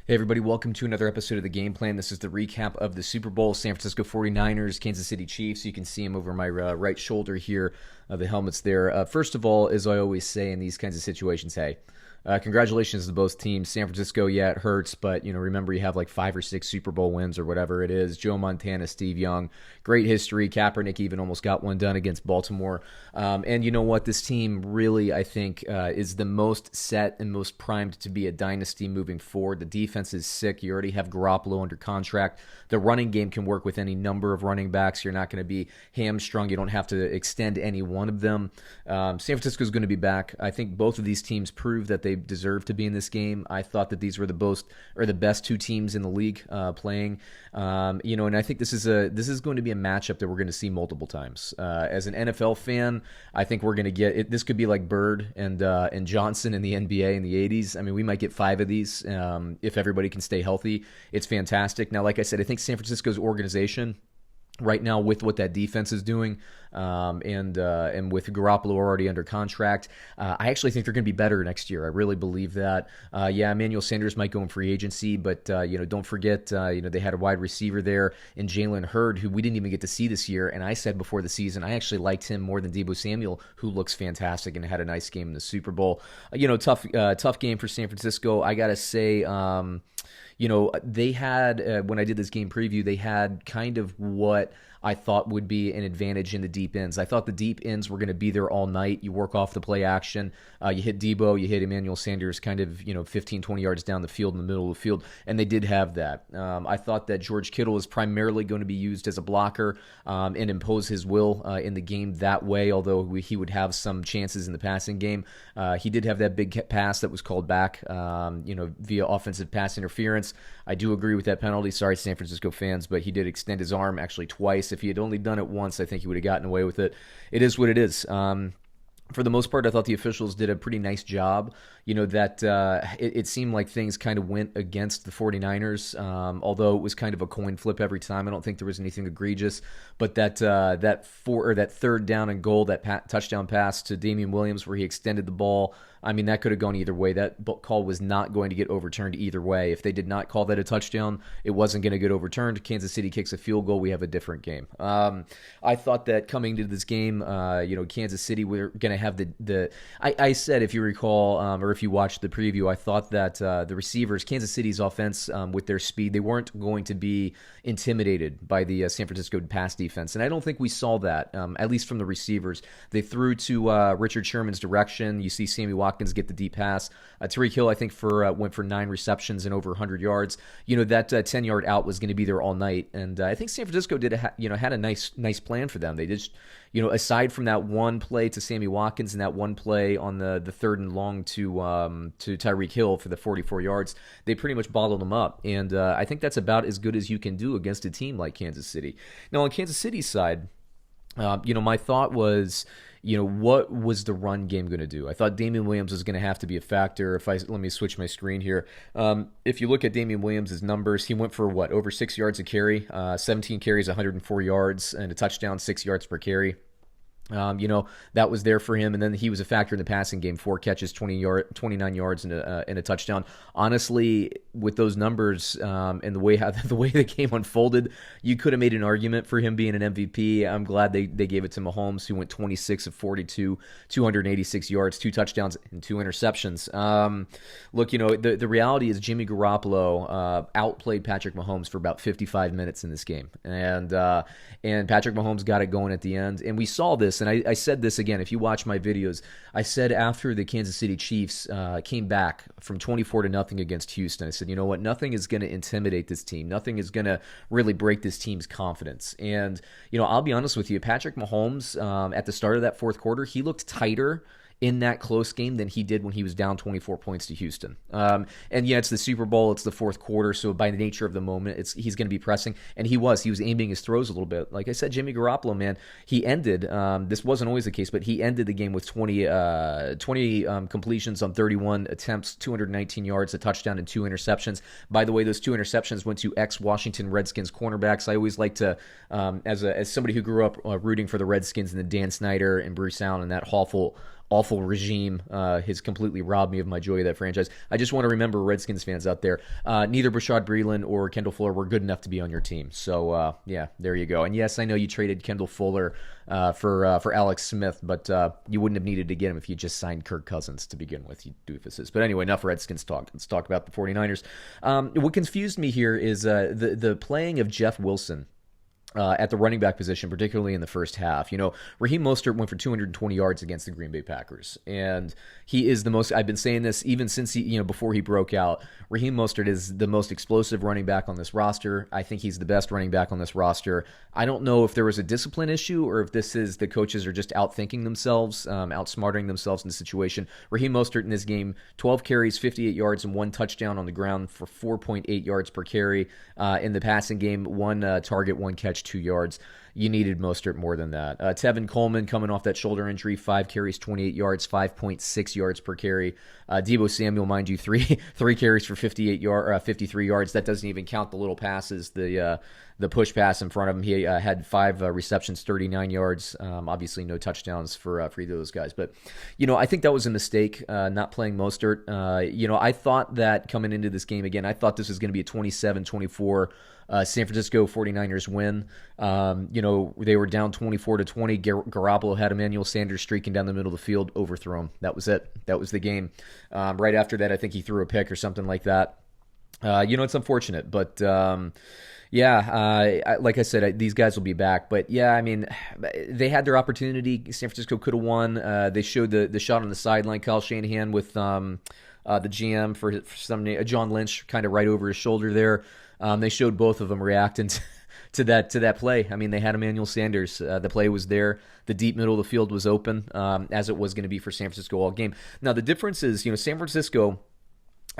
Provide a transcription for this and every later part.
Hey everybody, welcome to another episode of The Game Plan. This is the recap of the Super Bowl, San Francisco 49ers, Kansas City Chiefs. You can see them over my right shoulder here, the helmets there. First of all, as I always say in these kinds of situations, hey, congratulations to both teams. San Francisco, yeah, it hurts, but rember you have like 5 or 6 Super Bowl wins or whatever it is. Joe Montana, Steve Young, great history. Kaepernick even almost got one done against Baltimore. And you know what? This team really, I think, is the most set and most primed to be a dynasty moving forward. The defense is sick. You already have Garoppolo under contract. The running game can work with any number of running backs. You're not going to be hamstrung. You don't have to extend any one of them. San Francisco is going to be back. I think both of these teams prove that they deserve to be in this game. I thought that these were the best 2 teams in the league playing. And I think this is going to be a matchup that we're going to see multiple times. As an NFL fan, I think we're going to get it. This could be like Bird and Johnson in the NBA in the 80s. I mean, we might get 5 of these if everybody can stay healthy. It's fantastic. Now, like I said, I think San Francisco's organization right now, with what that defense is doing, and with Garoppolo already under contract, I actually think they're going to be better next year. I really believe that. Emmanuel Sanders might go in free agency, but don't forget, they had a wide receiver there in Jalen Hurd, who we didn't even get to see this year. And I said before the season, I actually liked him more than Deebo Samuel, who looks fantastic and had a nice game in the Super Bowl. Tough game for San Francisco. I gotta say. They had, when I did this game preview, they had kind of what I thought would be an advantage in the deep ends. I thought the deep ends were going to be there all night. You work off the play action. You hit Debo, you hit Emmanuel Sanders kind of, 15, 20 yards down the field, in the middle of the field, and they did have that. I thought that George Kittle is primarily going to be used as a blocker and impose his will in the game that way, although he would have some chances in the passing game. He did have that big pass that was called back, via offensive pass interference. I do agree with that penalty. Sorry, San Francisco fans, but he did extend his arm actually twice. If he had only done it once, I think he would have gotten away with it. It is what it is. For the most part, I thought the officials did a pretty nice job. It seemed like things kind of went against the 49ers, although it was kind of a coin flip every time. I don't think there was anything egregious. But that third down and goal, that touchdown pass to Damian Williams where he extended the ball, I mean, that could have gone either way. That call was not going to get overturned either way. If they did not call that a touchdown, it wasn't going to get overturned. Kansas City kicks a field goal, we have a different game. I thought that coming to this game, Kansas City, we're going to have I said, if you recall, or if you watched the preview, I thought that the receivers, Kansas City's offense, with their speed, they weren't going to be intimidated by the San Francisco pass defense. And I don't think we saw that, at least from the receivers. They threw to Richard Sherman's direction. You see Sammy Watkins get the deep pass. Tyreek Hill, I think, went for 9 receptions and over 100 yards. That 10-yard out was going to be there all night. And I think San Francisco had a nice plan for them. They just, aside from that one play to Sammy Watkins and that one play on the 3rd and long to Tyreek Hill for the 44 yards, they pretty much bottled them up. And I think that's about as good as you can do against a team like Kansas City. Now, on Kansas City's side, my thought was, what was the run game going to do? I thought Damian Williams was going to have to be a factor. Let me switch my screen here. If you look at Damian Williams' numbers, he went for over 6 yards a carry, 17 carries, 104 yards, and a touchdown, 6 yards per carry. That was there for him, and then he was a factor in the passing game. 4 catches, 29 yards, and a touchdown. Honestly, with those numbers and the way the game unfolded, you could have made an argument for him being an MVP. I'm glad they gave it to Mahomes, who went 26 of 42, 286 yards, 2 touchdowns, and 2 interceptions. Look, the reality is Jimmy Garoppolo outplayed Patrick Mahomes for about 55 minutes in this game, and Patrick Mahomes got it going at the end, and we saw this. And I said this again, if you watch my videos, I said after the Kansas City Chiefs came back from 24-0 against Houston, I said, you know what, nothing is going to intimidate this team. Nothing is going to really break this team's confidence. And, I'll be honest with you, Patrick Mahomes, at the start of that 4th quarter, he looked tighter in that close game than he did when he was down 24 points to Houston. It's the Super Bowl, it's the 4th quarter, so by the nature of the moment, he's going to be pressing, and he was aiming his throws a little bit. Like I said, Jimmy Garoppolo, man, he ended, this wasn't always the case, but he ended the game with 20 completions on 31 attempts, 219 yards, a touchdown, and 2 interceptions. By the way, those 2 interceptions went to ex-Washington Redskins cornerbacks. I always like to, as somebody who grew up rooting for the Redskins and the Dan Snyder and Bruce Allen and that awful awful regime has completely robbed me of my joy of that franchise. I just want to remember, Redskins fans out there, neither Bashaud Breeland or Kendall Fuller were good enough to be on your team. So, yeah, there you go. And yes, I know you traded Kendall Fuller for Alex Smith, but you wouldn't have needed to get him if you just signed Kirk Cousins to begin with, you doofuses. But anyway, enough Redskins talk. Let's talk about the 49ers. What confused me here is the playing of Jeff Wilson at the running back position, particularly in the first half. Raheem Mostert went for 220 yards against the Green Bay Packers, and he is the most. I've been saying this even since before he broke out. Raheem Mostert is the most explosive running back on this roster. I think he's the best running back on this roster. I don't know if there was a discipline issue or if this is the coaches are just outthinking themselves, outsmarting themselves in the situation. Raheem Mostert in this game, 12 carries, 58 yards, and 1 touchdown on the ground for 4.8 yards per carry. In the passing game, 1 target, 1 catch, 2 yards. You needed Mostert more than that. Tevin Coleman coming off that shoulder injury, 5 carries, 28 yards, 5.6 yards per carry. Deebo Samuel, mind you, three carries for 53 yards. That doesn't even count the little passes, the push pass in front of him. He had 5 receptions, 39 yards. Obviously, no touchdowns for either of those guys. But, I think that was a mistake, not playing Mostert. I thought that coming into this game, again, I thought this was going to be a 27-24 San Francisco 49ers win. They were down 24-20. Garoppolo had Emmanuel Sanders streaking down the middle of the field, overthrow him. That was it. That was the game. Right after that, I think he threw a pick or something like that. It's unfortunate, but like I said, these guys will be back. But yeah, I mean, they had their opportunity. San Francisco could have won. They showed the shot on the sideline. Kyle Shanahan with the GM for some name, John Lynch, kind of right over his shoulder there. They showed both of them reacting to that play. I mean, they had Emmanuel Sanders. The play was there. The deep middle of the field was open, as it was going to be for San Francisco all game. Now, the difference is, San Francisco,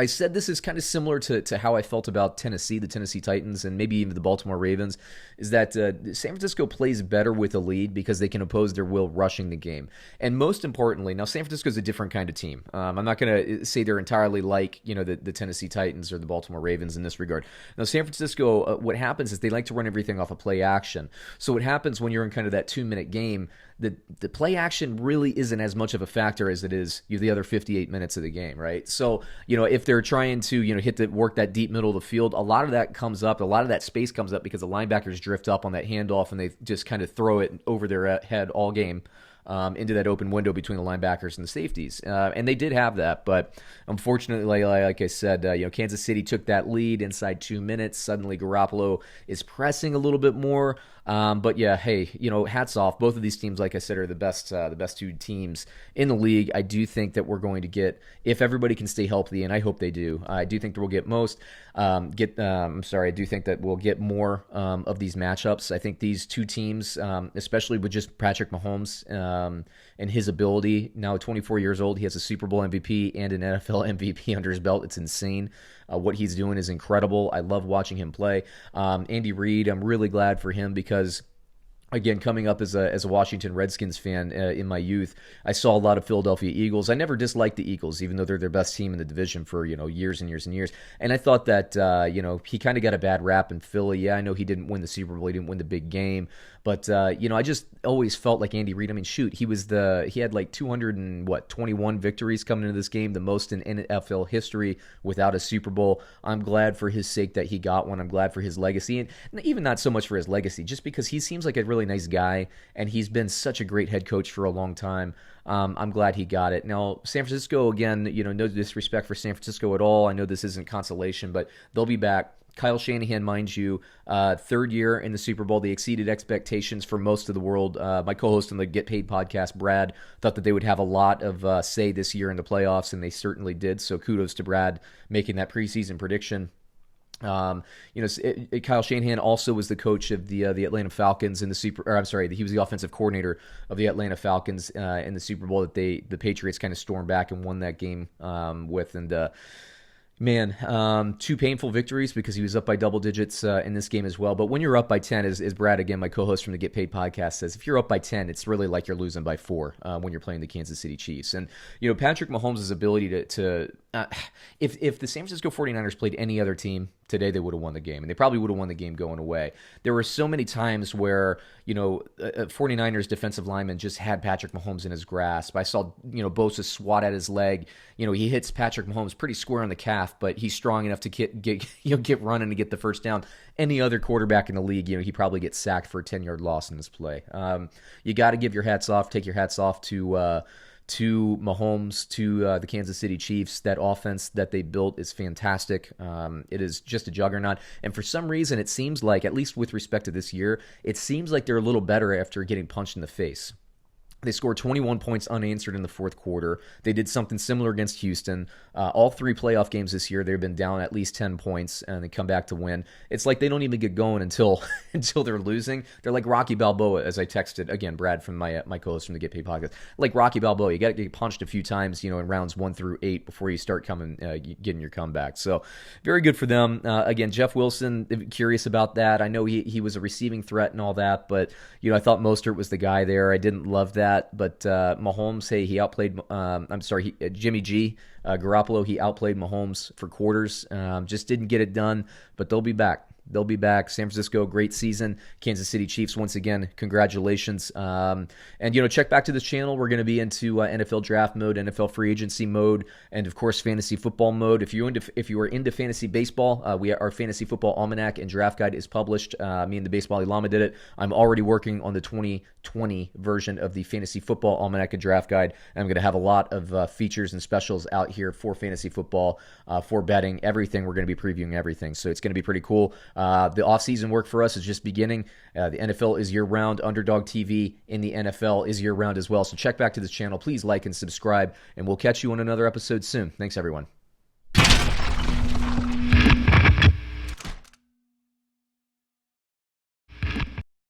I said this is kind of similar to how I felt about Tennessee, the Tennessee Titans, and maybe even the Baltimore Ravens, is that San Francisco plays better with a lead because they can oppose their will rushing the game. And most importantly, now San Francisco is a different kind of team. I'm not going to say they're entirely like the Tennessee Titans or the Baltimore Ravens in this regard. Now, San Francisco, what happens is they like to run everything off a play action. So what happens when you're in kind of that 2-minute game, the play action really isn't as much of a factor as it is the other 58 minutes of the game, right? So, if they're trying to, work that deep middle of the field, a lot of that space comes up because the linebackers drift up on that handoff and they just kind of throw it over their head all game. Into that open window between the linebackers and the safeties. And they did have that, but unfortunately, like I said, Kansas City took that lead inside 2 minutes. Suddenly, Garoppolo is pressing a little bit more. But yeah, hey, hats off. Both of these teams, like I said, are the best 2 teams in the league. I do think that we're going to get, if everybody can stay healthy, and I hope they do, I do think that we'll get I do think that we'll get more of these matchups. I think these 2 teams, especially with just Patrick Mahomes and his ability, now 24 years old, he has a Super Bowl MVP and an NFL MVP under his belt. It's insane. What he's doing is incredible. I love watching him play. Andy Reid, I'm really glad for him because, again, coming up as a Washington Redskins fan in my youth, I saw a lot of Philadelphia Eagles. I never disliked the Eagles, even though they're their best team in the division for years and years and years. And I thought that he kind of got a bad rap in Philly. Yeah, I know he didn't win the Super Bowl, he didn't win the big game, but I just always felt like Andy Reid. I mean, shoot, he had like 221 victories coming into this game, the most in NFL history without a Super Bowl. I'm glad for his sake that he got one. I'm glad for his legacy, and even not so much for his legacy, just because he seems like a really nice guy, and he's been such a great head coach for a long time. I'm glad he got it. Now, San Francisco, again, no disrespect for San Francisco at all. I know this isn't consolation, but they'll be back. Kyle Shanahan, mind you, 3rd year in the Super Bowl. They exceeded expectations for most of the world. My co-host on the Get Paid podcast, Brad, thought that they would have a lot of say this year in the playoffs, and they certainly did. So kudos to Brad making that preseason prediction. Kyle Shanahan also was the coach of the Atlanta Falcons in the he was the offensive coordinator of the Atlanta Falcons in the Super Bowl that the Patriots kind of stormed back and won that game with. And 2 painful victories because he was up by double digits in this game as well. But when you're up by 10, as Brad, again, my co-host from the Get Paid podcast, says, if you're up by 10, it's really like you're losing by 4 when you're playing the Kansas City Chiefs. And, Patrick Mahomes' ability to if the San Francisco 49ers played any other team today, they would have won the game, and they probably would have won the game going away. There were so many times where, 49ers defensive lineman just had Patrick Mahomes in his grasp. I saw, Bosa swat at his leg. He hits Patrick Mahomes pretty square on the calf, but he's strong enough to get running and get the first down. Any other quarterback in the league, he probably gets sacked for a 10-yard loss in this play. You got to take your hats off to Mahomes, to the Kansas City Chiefs. That offense that they built is fantastic. It is just a juggernaut. And for some reason, it seems like, at least with respect to this year, it seems like they're a little better after getting punched in the face. They scored 21 points unanswered in the fourth quarter. They did something similar against Houston. All 3 playoff games this year, they've been down at least 10 points, and they come back to win. It's like they don't even get going until they're losing. They're like Rocky Balboa, as I texted, again, Brad from my co-host from the Get Paid podcast. Like Rocky Balboa, you got to get punched a few times, in rounds 1 through 8 before you start getting your comeback. So very good for them. Again, Jeff Wilson, curious about that. I know he was a receiving threat and all that, but I thought Mostert was the guy there. I didn't love that. But Mahomes, he outplayed, Jimmy G, Garoppolo, he outplayed Mahomes for quarters. Just didn't get it done, but they'll be back. They'll be back. San Francisco, great season. Kansas City Chiefs, once again, congratulations. And, check back to this channel. We're going to be into NFL draft mode, NFL free agency mode, and, of course, fantasy football mode. If you are into fantasy baseball, our fantasy football almanac and draft guide is published. Me and the Baseball Llama did it. I'm already working on the 2020 version of the fantasy football almanac and draft guide. And I'm going to have a lot of features and specials out here for fantasy football, for betting, everything. We're going to be previewing everything. So it's going to be pretty cool. The offseason work for us is just beginning. The NFL is year-round. Underdog TV in the NFL is year-round as well. So check back to this channel. Please like and subscribe, and we'll catch you on another episode soon. Thanks, everyone.